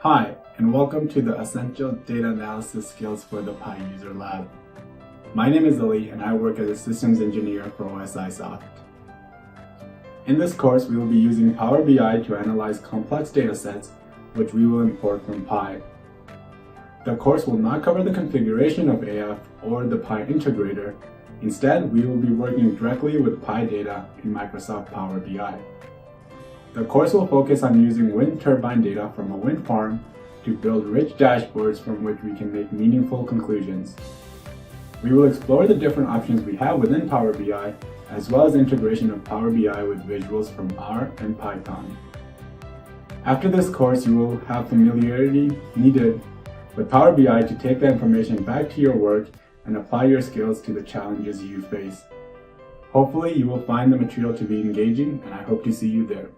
Hi, and welcome to the Essential Data Analysis Skills for the PI User Lab. My name is Ali, and I work as a Systems Engineer for OSI Soft. In this course, we will be using Power BI to analyze complex datasets, which we will import from PI. The course will not cover the configuration of AF or the PI Integrator. Instead, we will be working directly with PI data in Microsoft Power BI. The course will focus on using wind turbine data from a wind farm to build rich dashboards from which we can make meaningful conclusions. We will explore the different options we have within Power BI, as well as integration of Power BI with visuals from R and Python. After this course, you will have familiarity needed with Power BI to take that information back to your work and apply your skills to the challenges you face. Hopefully, you will find the material to be engaging, and I hope to see you there.